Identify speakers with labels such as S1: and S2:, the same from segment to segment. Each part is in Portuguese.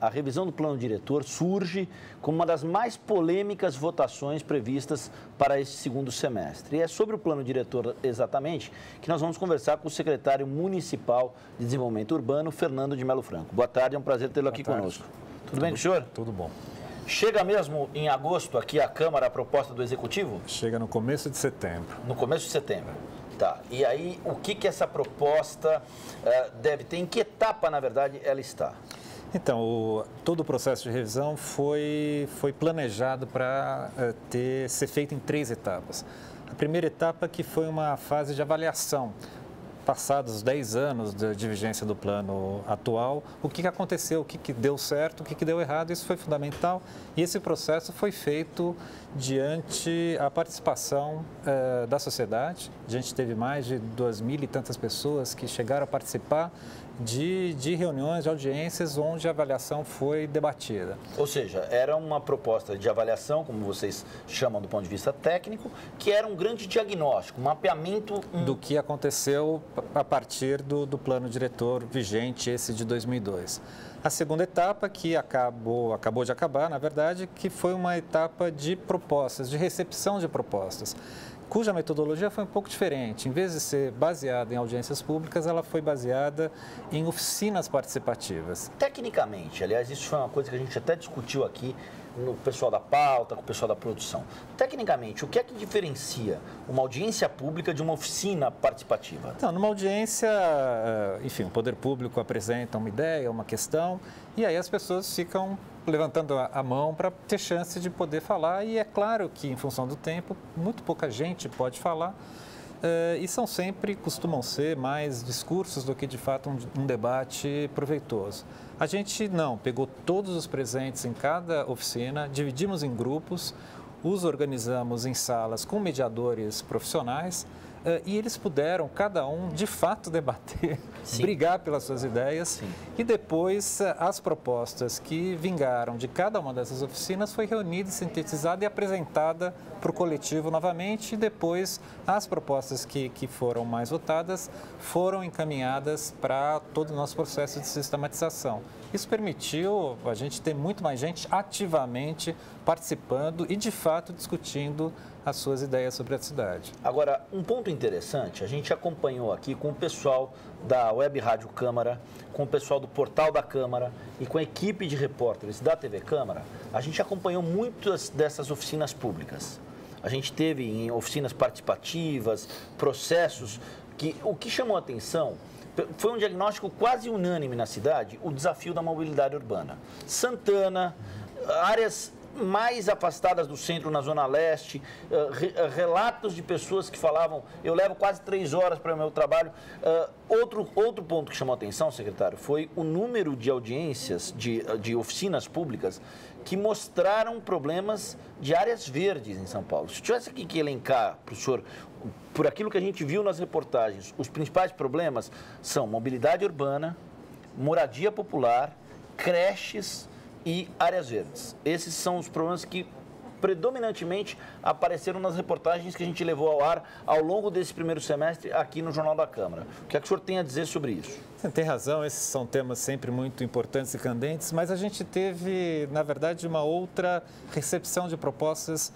S1: a revisão do plano diretor surge como uma das mais polêmicas votações previstas para este segundo semestre. E é sobre o plano diretor exatamente que nós vamos conversar com o secretário municipal de Desenvolvimento Urbano, Fernando de Melo Franco. Boa tarde, é um prazer tê-lo aqui conosco. Tudo bem com o senhor?
S2: Tudo bom.
S1: Chega mesmo em agosto aqui à Câmara a proposta do Executivo?
S2: Chega no começo de setembro.
S1: No começo de setembro. Tá. E aí, o que essa proposta deve ter? Em que etapa, na verdade, ela está?
S2: Então, todo o processo de revisão foi planejado para ser feito em 3 etapas. A primeira etapa que foi uma fase de avaliação. Passados 10 anos de vigência do plano atual, o que aconteceu, o que deu certo, o que deu errado, isso foi fundamental. E esse processo foi feito diante a participação da sociedade. A gente teve mais de 2.000 e tantas pessoas que chegaram a participar de reuniões, de audiências, onde a avaliação foi debatida.
S1: Ou seja, era uma proposta de avaliação, como vocês chamam do ponto de vista técnico, que era um grande diagnóstico, um mapeamento...
S2: Do que aconteceu a partir do plano diretor vigente, esse de 2002. A segunda etapa, que acabou de acabar, na verdade, que foi uma etapa de propostas, de recepção de propostas, cuja metodologia foi um pouco diferente. Em vez de ser baseada em audiências públicas, ela foi baseada em oficinas participativas.
S1: Tecnicamente, aliás, isso foi uma coisa que a gente até discutiu aqui no pessoal da pauta, com o pessoal da produção. Tecnicamente, o que é que diferencia uma audiência pública de uma oficina participativa?
S2: Então, numa audiência, enfim, o poder público apresenta uma ideia, uma questão, e aí as pessoas ficam levantando a mão para ter chance de poder falar, e é claro que, em função do tempo, muito pouca gente pode falar, e costumam ser mais discursos do que, de fato, um debate proveitoso. A gente não, pegou todos os presentes em cada oficina, dividimos em grupos, os organizamos em salas com mediadores profissionais, e eles puderam, cada um, de fato, debater,
S1: Sim.
S2: brigar pelas suas ideias.
S1: Sim.
S2: E depois, as propostas que vingaram de cada uma dessas oficinas foi reunida, sintetizada e apresentada para o coletivo novamente. E depois, as propostas que foram mais votadas foram encaminhadas para todo o nosso processo de sistematização. Isso permitiu a gente ter muito mais gente ativamente participando e, de fato, discutindo as suas ideias sobre a cidade.
S1: Agora, um ponto interessante, a gente acompanhou aqui com o pessoal da Web Rádio Câmara, com o pessoal do Portal da Câmara e com a equipe de repórteres da TV Câmara, a gente acompanhou muitas dessas oficinas públicas. A gente teve em oficinas participativas, processos, que o que chamou a atenção foi um diagnóstico quase unânime na cidade, o desafio da mobilidade urbana. Santana, áreas mais afastadas do centro, na Zona Leste, relatos de pessoas que falavam, eu levo quase 3 horas para o meu trabalho. Outro ponto que chamou a atenção, secretário, foi o número de audiências, de oficinas públicas, que mostraram problemas de áreas verdes em São Paulo. Se tivesse aqui que elencar para o senhor, por aquilo que a gente viu nas reportagens, os principais problemas são mobilidade urbana, moradia popular, creches e áreas verdes. Esses são os problemas que predominantemente apareceram nas reportagens que a gente levou ao ar ao longo desse primeiro semestre aqui no Jornal da Câmara. O que é que o senhor tem a dizer sobre isso?
S2: Você tem razão, esses são temas sempre muito importantes e candentes, mas a gente teve, na verdade, uma outra recepção de propostas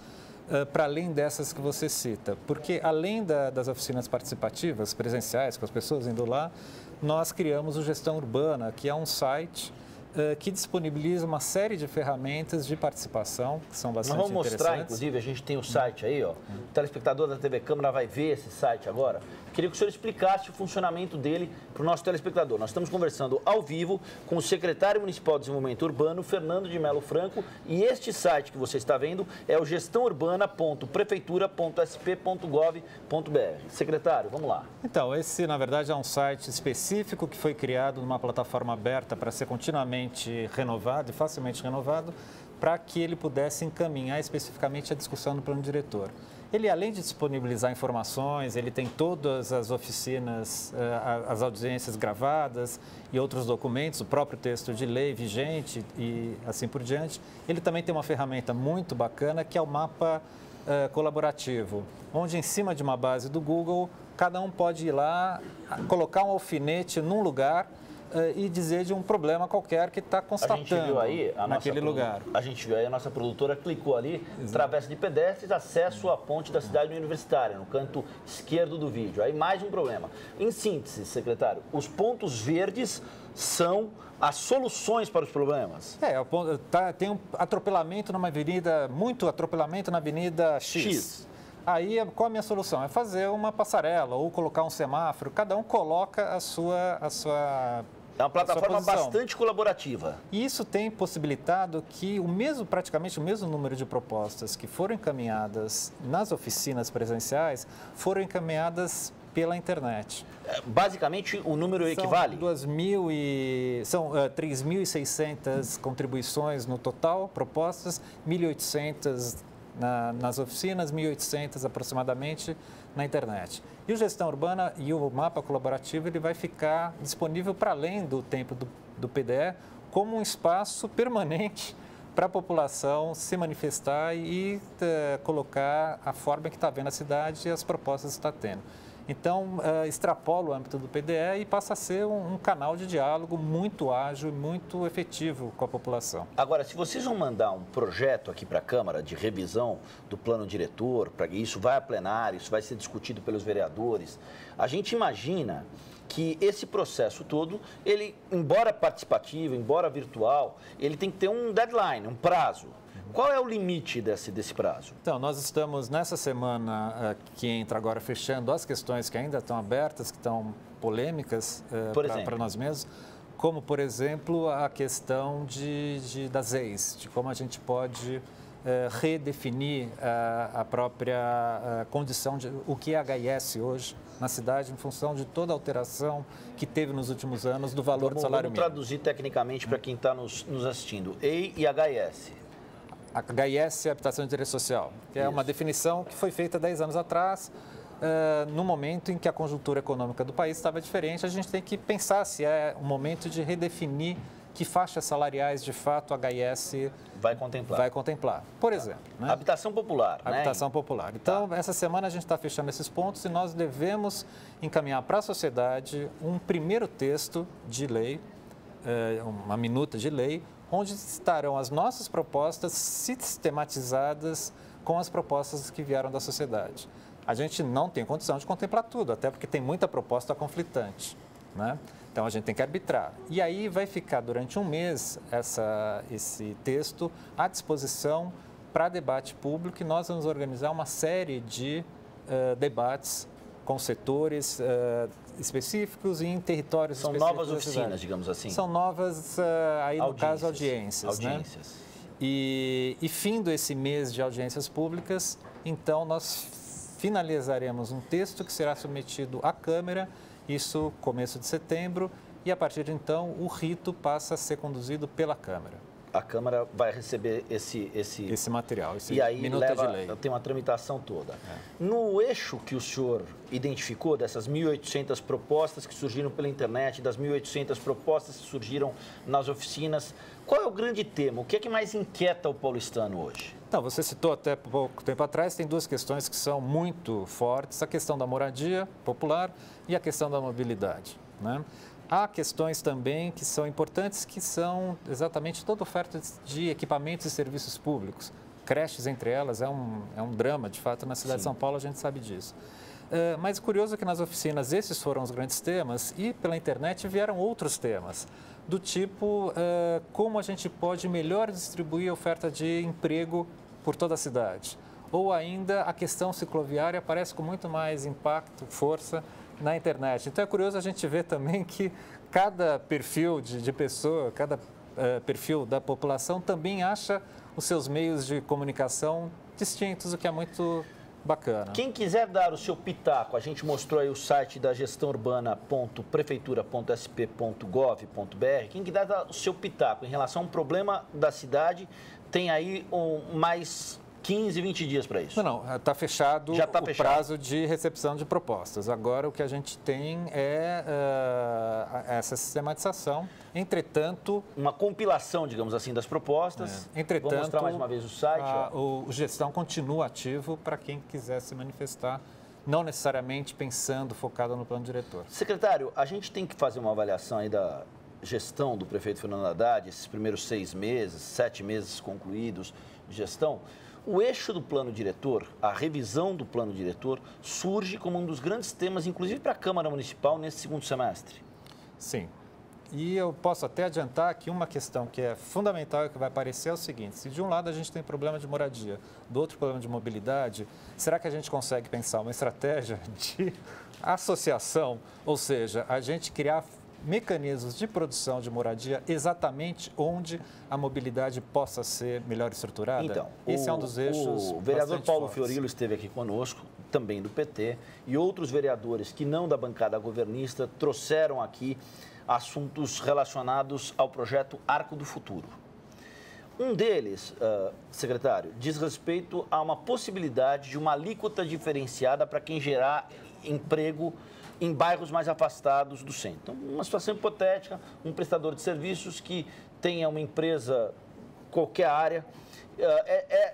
S2: para além dessas que você cita. Porque além das oficinas participativas, presenciais, com as pessoas indo lá, nós criamos o Gestão Urbana, que é um site que disponibiliza uma série de ferramentas de participação, que são bastante interessantes.
S1: Nós vamos mostrar, inclusive, a gente tem o site aí, ó. O telespectador da TV Câmara vai ver esse site agora. Queria que o senhor explicasse o funcionamento dele para o nosso telespectador. Nós estamos conversando ao vivo com o secretário municipal de Desenvolvimento Urbano, Fernando de Melo Franco, e este site que você está vendo é o gestãourbana.prefeitura.sp.gov.br. Secretário, vamos lá.
S2: Então, esse, na verdade, é um site específico que foi criado numa plataforma aberta para ser continuamente renovado e facilmente renovado, para que ele pudesse encaminhar especificamente a discussão do plano diretor. Ele, além de disponibilizar informações, ele tem todas as oficinas, as audiências gravadas e outros documentos, o próprio texto de lei vigente e assim por diante. Ele também tem uma ferramenta muito bacana que é o mapa colaborativo, onde em cima de uma base do Google, cada um pode ir lá, colocar um alfinete num lugar e dizer de um problema qualquer que está constatando naquele lugar.
S1: A gente viu aí, a nossa produtora clicou ali, travessa de pedestres, acesso à ponte da cidade universitária, no canto esquerdo do vídeo. Aí mais um problema. Em síntese, secretário, os pontos verdes são as soluções para os problemas?
S2: Tem um atropelamento numa avenida, muito atropelamento na avenida X. Aí, qual a minha solução? É fazer uma passarela ou colocar um semáforo. Cada um coloca a sua
S1: é uma plataforma bastante colaborativa.
S2: E isso tem possibilitado que praticamente o mesmo número de propostas que foram encaminhadas nas oficinas presenciais foram encaminhadas pela internet.
S1: Basicamente, o número equivale?
S2: São 3.600 contribuições no total, propostas, 1.800 nas oficinas, 1.800 aproximadamente na internet. E o Gestão Urbana e o mapa colaborativo ele vai ficar disponível para além do tempo do PDE como um espaço permanente para a população se manifestar e colocar a forma que está vendo a cidade e as propostas que está tendo. Então, extrapola o âmbito do PDE e passa a ser um canal de diálogo muito ágil e muito efetivo com a população.
S1: Agora, se vocês vão mandar um projeto aqui para a Câmara de revisão do plano diretor, para que isso vai a plenário, isso vai ser discutido pelos vereadores, a gente imagina que esse processo todo, ele, embora participativo, embora virtual, ele tem que ter um deadline, um prazo. Qual é o limite desse prazo?
S2: Então, nós estamos nessa semana que entra agora fechando as questões que ainda estão abertas, que estão polêmicas para nós mesmos, como, por exemplo, a questão das EIs, de como a gente pode redefinir a própria condição de o que é HIS hoje na cidade, em função de toda a alteração que teve nos últimos anos do valor do salário mínimo.
S1: Vamos traduzir tecnicamente para quem está nos assistindo. EI e HIS.
S2: A HIS é Habitação de Interesse Social, que é uma definição que foi feita 10 anos atrás, no momento em que a conjuntura econômica do país estava diferente. A gente tem que pensar se é o momento de redefinir que faixas salariais, de fato, a HIS vai contemplar. Por exemplo, né?
S1: Habitação popular.
S2: Habitação popular. Então, essa semana a gente está fechando esses pontos e nós devemos encaminhar para a sociedade um primeiro texto de lei, uma minuta de lei, onde estarão as nossas propostas sistematizadas com as propostas que vieram da sociedade. A gente não tem condição de contemplar tudo, até porque tem muita proposta conflitante, né? Então, a gente tem que arbitrar. E aí vai ficar, durante um mês, esse texto à disposição para debate público e nós vamos organizar uma série de debates com setores específicos e em territórios específicos.
S1: São novas oficinas, digamos assim?
S2: São novas, aí no caso, audiências. Né? E findo esse mês de audiências públicas, então nós finalizaremos um texto que será submetido à Câmara, isso começo de setembro, e a partir de então o rito passa a ser conduzido pela Câmara.
S1: A Câmara vai receber esse
S2: material,
S1: e aí tem uma tramitação toda. No eixo que o senhor identificou, dessas 1.800 propostas que surgiram pela internet, das 1.800 propostas que surgiram nas oficinas, qual é o grande tema? O que é que mais inquieta o paulistano hoje?
S2: Então, você citou até pouco tempo atrás, tem duas questões que são muito fortes, a questão da moradia popular e a questão da mobilidade, né? Há questões também que são importantes, que são exatamente toda oferta de equipamentos e serviços públicos. Creches, entre elas, é um drama, de fato, na cidade de São Paulo, a gente sabe disso. Mas o curioso é que nas oficinas esses foram os grandes temas e pela internet vieram outros temas, do tipo como a gente pode melhor distribuir a oferta de emprego por toda a cidade. Ou ainda a questão cicloviária aparece com muito mais impacto, força, na internet. Então é curioso a gente ver também que cada perfil de pessoa, cada perfil da população também acha os seus meios de comunicação distintos, o que é muito bacana.
S1: Quem quiser dar o seu pitaco, a gente mostrou aí o site da gestãourbana.prefeitura.sp.gov.br. Quem quiser dar o seu pitaco em relação a um problema da cidade, tem aí mais 15, 20 dias para isso.
S2: Não, está fechado o prazo de recepção de propostas. Agora, o que a gente tem é essa sistematização. Entretanto...
S1: uma compilação, digamos assim, das propostas.
S2: Entretanto,
S1: vou mostrar mais uma vez o site.
S2: O Gestão continua ativo para quem quiser se manifestar, não necessariamente pensando, focado no plano diretor.
S1: Secretário, a gente tem que fazer uma avaliação aí gestão do prefeito Fernando Haddad, esses primeiros 6 meses, 7 meses concluídos de gestão, o eixo do plano diretor, a revisão do plano diretor, surge como um dos grandes temas, inclusive para a Câmara Municipal, nesse segundo semestre.
S2: Sim. E eu posso até adiantar que uma questão que é fundamental e que vai aparecer é o seguinte: se de um lado a gente tem problema de moradia, do outro problema de mobilidade, será que a gente consegue pensar uma estratégia de associação, ou seja, a gente criar mecanismos de produção de moradia exatamente onde a mobilidade possa ser melhor estruturada?
S1: Então,
S2: esse é um dos eixos.
S1: O vereador Paulo
S2: fortes.
S1: Fiorilo esteve aqui conosco, também do PT, e outros vereadores que não da bancada governista trouxeram aqui assuntos relacionados ao projeto Arco do Futuro. Um deles, secretário, diz respeito a uma possibilidade de uma alíquota diferenciada para quem gerar emprego em bairros mais afastados do centro. Então, uma situação hipotética, um prestador de serviços que tenha uma empresa, qualquer área,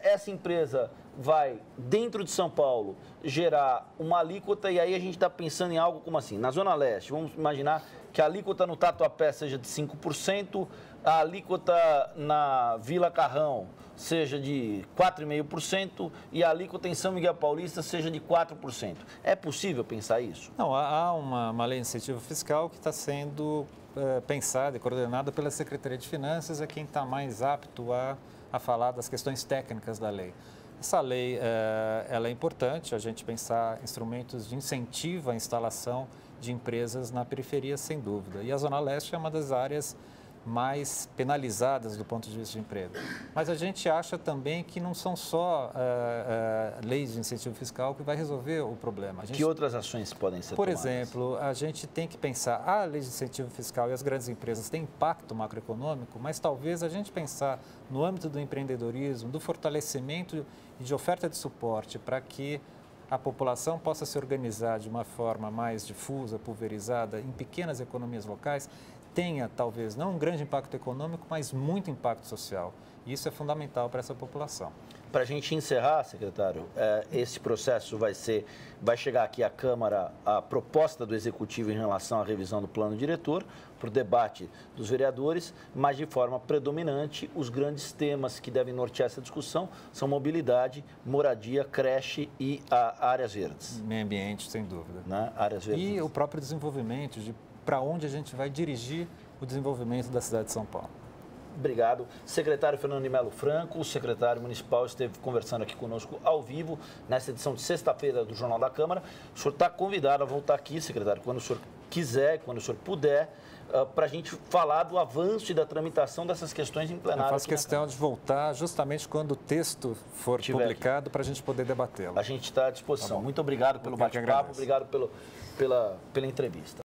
S1: essa empresa vai, dentro de São Paulo, gerar uma alíquota, e aí a gente está pensando em algo como assim, na Zona Leste, vamos imaginar que a alíquota no Tatuapé seja de 5%, a alíquota na Vila Carrão seja de 4,5% e a alíquota em São Miguel Paulista seja de 4%. É possível pensar isso?
S2: Não, há uma lei de incentivo fiscal que está sendo pensada e coordenada pela Secretaria de Finanças, é quem está mais apto a falar das questões técnicas da lei. Essa lei ela é importante, a gente pensar instrumentos de incentivo à instalação de empresas na periferia, sem dúvida. E a Zona Leste é uma das áreas mais penalizadas do ponto de vista de emprego. Mas a gente acha também que não são só leis de incentivo fiscal que vai resolver o problema.
S1: Que outras ações podem ser
S2: tomadas?
S1: Por
S2: exemplo, a gente tem que pensar, a lei de incentivo fiscal e as grandes empresas têm impacto macroeconômico, mas talvez a gente pensar no âmbito do empreendedorismo, do fortalecimento e de oferta de suporte para que a população possa se organizar de uma forma mais difusa, pulverizada, em pequenas economias locais, tenha, talvez, não um grande impacto econômico, mas muito impacto social. E isso é fundamental para essa população.
S1: Para a gente encerrar, secretário, esse processo vai chegar aqui à Câmara a proposta do Executivo em relação à revisão do plano diretor, para o debate dos vereadores, mas de forma predominante, os grandes temas que devem nortear essa discussão são mobilidade, moradia, creche e áreas verdes.
S2: Meio ambiente, sem dúvida.
S1: Né? Áreas verdes.
S2: E o próprio desenvolvimento, de para onde a gente vai dirigir o desenvolvimento da cidade de São Paulo.
S1: Obrigado. Secretário Fernando de Melo Franco, o secretário municipal, esteve conversando aqui conosco ao vivo, nessa edição de sexta-feira do Jornal da Câmara. O senhor está convidado a voltar aqui, secretário, quando o senhor quiser, quando o senhor puder, para a gente falar do avanço e da tramitação dessas questões em plenário.
S2: Eu faço questão de voltar justamente quando o texto for publicado para a gente poder debatê-lo.
S1: A gente está à disposição. Muito obrigado pelo bate-papo, obrigado pela entrevista.